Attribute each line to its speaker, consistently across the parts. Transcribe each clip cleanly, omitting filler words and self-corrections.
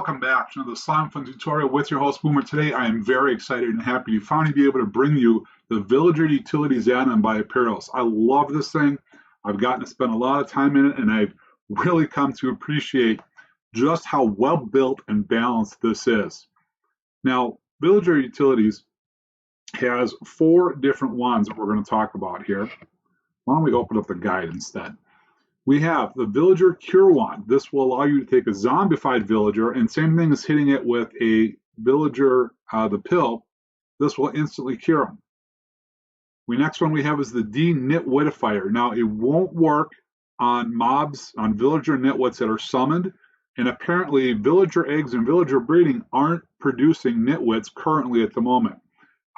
Speaker 1: welcome back to the Slimefun tutorial with your host Boomer. Today I am very excited and happy to finally be able to bring you the Villager Utilities add-on by Apeiros. I love this thing. I've gotten to spend a lot of time in it, and I've really come to appreciate just how well built and balanced this is. Now, Villager Utilities has 4 different ones that we're going to talk about here. Why don't we open up the guide instead? We have the Villager Cure Wand. This will allow you to take a zombified villager, and same thing as hitting it with a villager, the pill. This will instantly cure them. The next one we have is the nitwitifier. Now, it won't work on mobs, on villager nitwits that are summoned, and apparently villager eggs and villager breeding aren't producing nitwits currently at the moment.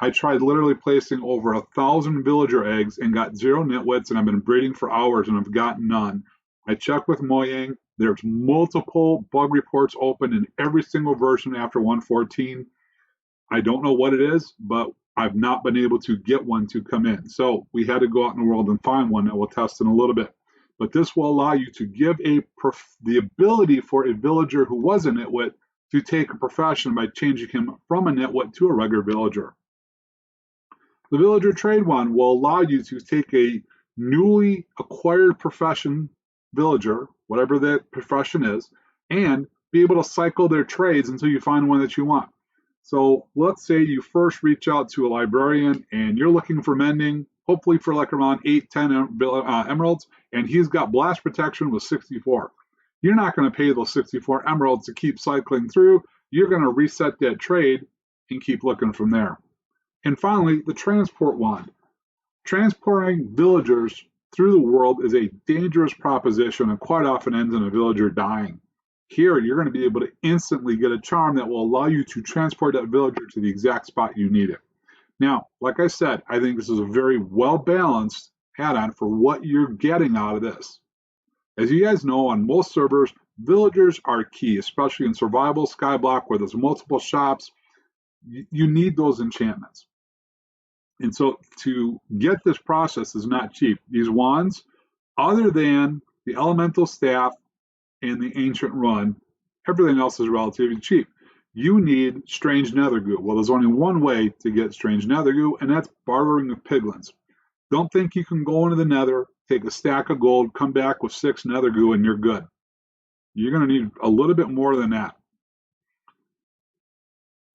Speaker 1: I tried literally placing over 1,000 villager eggs and got 0 nitwits, and I've been breeding for hours and I've gotten none. I checked with Mojang. There's multiple bug reports open in every single version after 1.14. I don't know what it is, but I've not been able to get one to come in. So we had to go out in the world and find one that we'll test in a little bit. But this will allow you to give the ability for a villager who was a nitwit to take a profession by changing him from a nitwit to a regular villager. The Villager Trade Wand will allow you to take a newly acquired profession villager, whatever that profession is, and be able to cycle their trades until you find one that you want. So let's say you first reach out to a librarian and you're looking for mending, hopefully for like around 8-10 emeralds, and he's got blast protection with 64. You're not going to pay those 64 emeralds to keep cycling through. You're going to reset that trade and keep looking from there. And finally, the Transport Wand. Transporting villagers through the world is a dangerous proposition and quite often ends in a villager dying. Here, you're going to be able to instantly get a charm that will allow you to transport that villager to the exact spot you need it. Now, like I said, I think this is a very well-balanced add-on for what you're getting out of this. As you guys know, on most servers, villagers are key, especially in survival, skyblock, where there's multiple shops. You need those enchantments. And so to get this process is not cheap. These wands, other than the elemental staff and the ancient run, everything else is relatively cheap. You need strange nether goo. Well, there's only one way to get strange nether goo, and that's bartering with piglins. Don't think you can go into the nether, take a stack of gold, come back with 6 nether goo, and you're good. You're going to need a little bit more than that.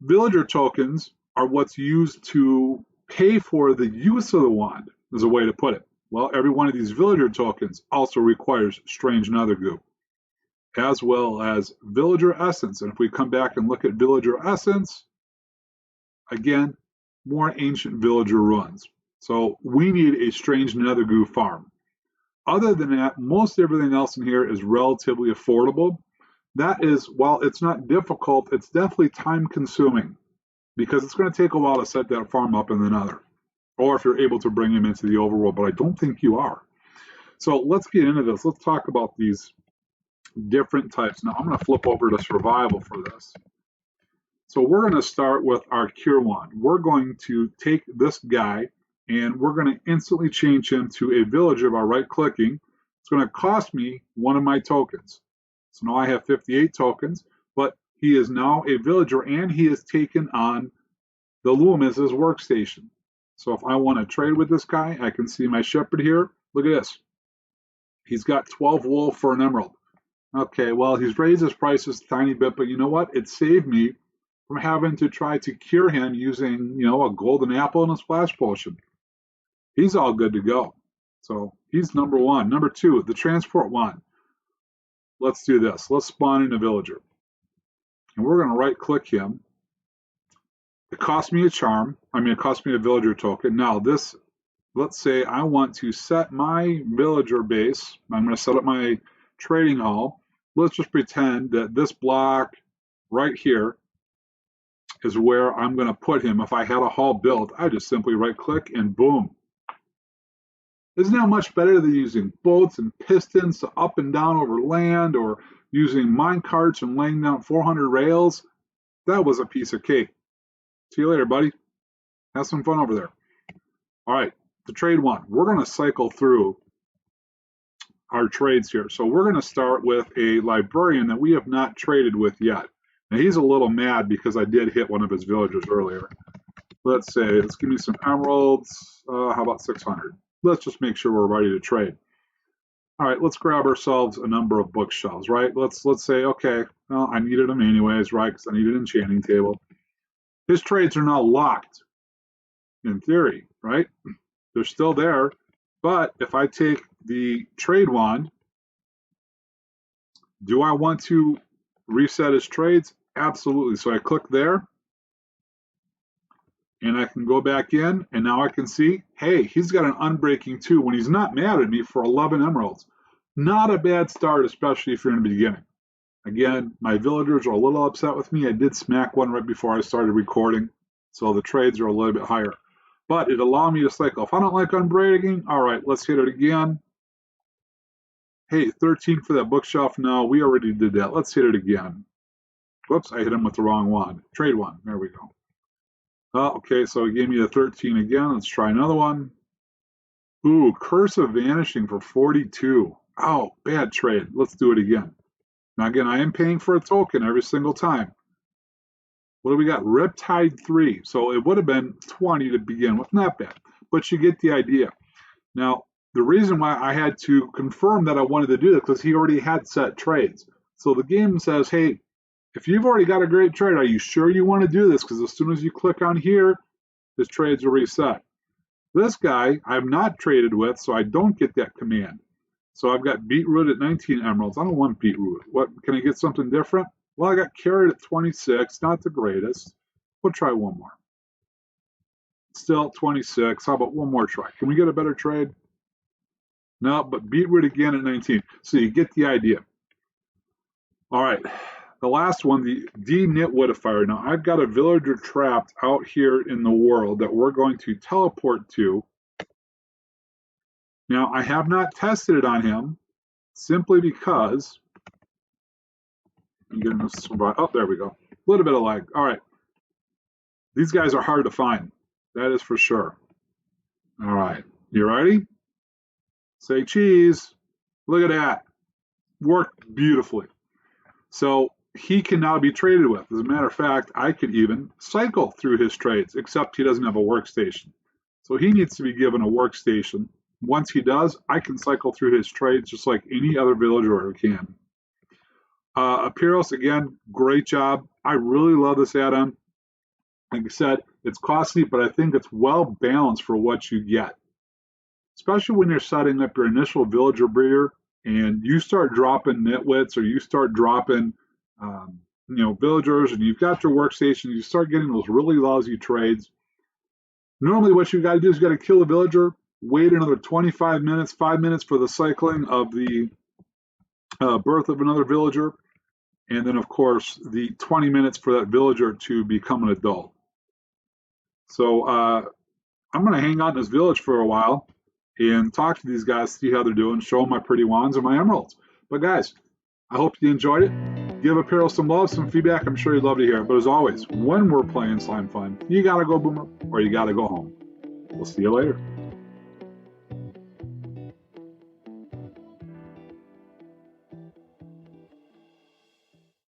Speaker 1: Villager tokens are what's used to pay for the use of the wand, is a way to put it. Well, every one of these villager tokens also requires strange nether goo, as well as villager essence. And if we come back and look at villager essence, again, more ancient villager runs. So we need a strange nether goo farm. Other than that, most everything else in here is relatively affordable. That is, while it's not difficult, it's definitely time consuming, because it's going to take a while to set that farm up in the nether, or if you're able to bring him into the overworld, but I don't think you are. So let's get into this. Let's talk about these different types. Now I'm going to flip over to survival for this. So we're going to start with our Cure Wand. We're going to take this guy and we're going to instantly change him to a villager by right-clicking. It's going to cost me one of my tokens. So now I have 58 tokens, but he is now a villager and he has taken on the loom as his workstation. So if I want to trade with this guy, I can see my shepherd here. Look at this. He's got 12 wool for an emerald. Okay, well, he's raised his prices a tiny bit, but you know what? It saved me from having to try to cure him using, a golden apple and a splash potion. He's all good to go. So he's number 1. Number 2, the Transport Wand. Let's do this. Let's spawn in a villager. And we're going to right-click him. It cost me a charm. It cost me a villager token. Now this, let's say I want to set my villager base. I'm going to set up my trading hall. Let's just pretend that this block right here is where I'm going to put him. If I had a hall built, I just simply right-click and boom. Isn't that much better than using boats and pistons to up and down over land, or using mine carts and laying down 400 rails? That was a piece of cake. See you later, buddy. Have some fun over there. All right, the trade wand. We're going to cycle through our trades here. So we're going to start with a librarian that we have not traded with yet. Now he's a little mad because I did hit one of his villagers earlier. Let's say, let's give me some emeralds. How about 600? Let's just make sure we're ready to trade. All right, let's grab ourselves a number of bookshelves, right? Let's say, okay, well, I needed them anyways, right? Because I need an enchanting table. His trades are now locked, in theory, right? They're still there. But if I take the trade wand, do I want to reset his trades? Absolutely. So I click there, and I can go back in, and now I can see, hey, he's got an unbreaking 2 when he's not mad at me for 11 emeralds. Not a bad start, especially if you're in the beginning. Again, my villagers are a little upset with me. I did smack one right before I started recording, so the trades are a little bit higher. But it allowed me to cycle. If I don't like unbreaking, all right, let's hit it again. Hey, 13 for that bookshelf. No, we already did that. Let's hit it again. Whoops, I hit him with the wrong wand. Trade one. There we go. Oh, okay, so he gave me a 13 again. Let's try another one. Ooh, Curse of Vanishing for 42. Oh, bad trade. Let's do it again. Now, again, I am paying for a token every single time. What do we got? Riptide 3. So it would have been 20 to begin with. Not bad, but you get the idea. Now, the reason why I had to confirm that I wanted to do this because he already had set trades. So the game says, hey, if you've already got a great trade, are you sure you want to do this? Because as soon as you click on here, his trades are reset. This guy I've not traded with, so I don't get that command. So I've got beetroot at 19 emeralds. I don't want beetroot. What, can I get something different? Well, I got carrot at 26. Not the greatest. We'll try one more. Still 26. How about one more try? Can we get a better trade? No, but beetroot again at 19. So you get the idea. All right. The last one, the nitwitifier. Now, I've got a villager trapped out here in the world that we're going to teleport to. Now, I have not tested it on him simply because I'm getting this. Oh, there we go. A little bit of lag. All right. These guys are hard to find. That is for sure. All right. You ready? Say cheese. Look at that. Worked beautifully. So he can now be traded with. As a matter of fact, I could even cycle through his trades, except he doesn't have a workstation. So he needs to be given a workstation. Once he does, I can cycle through his trades just like any other villager can. Apeiros, again, great job. I really love this add-on. Like I said, it's costly, but I think it's well balanced for what you get. Especially when you're setting up your initial villager breeder and you start dropping nitwits or you start dropping villagers and you've got your workstation, you start getting those really lousy trades. Normally what you got to do is you got to kill a villager, wait another 25 minutes, 5 minutes for the cycling of the birth of another villager, and then of course the 20 minutes for that villager to become an adult. So I'm going to hang out in this village for a while and talk to these guys, see how they're doing, show them my pretty wands and my emeralds. But guys, I hope you enjoyed it. Give Apeiros some love, some feedback. I'm sure you'd love to hear it. But as always, when we're playing Slimefun, you got to go boomer or you got to go home. We'll see you later.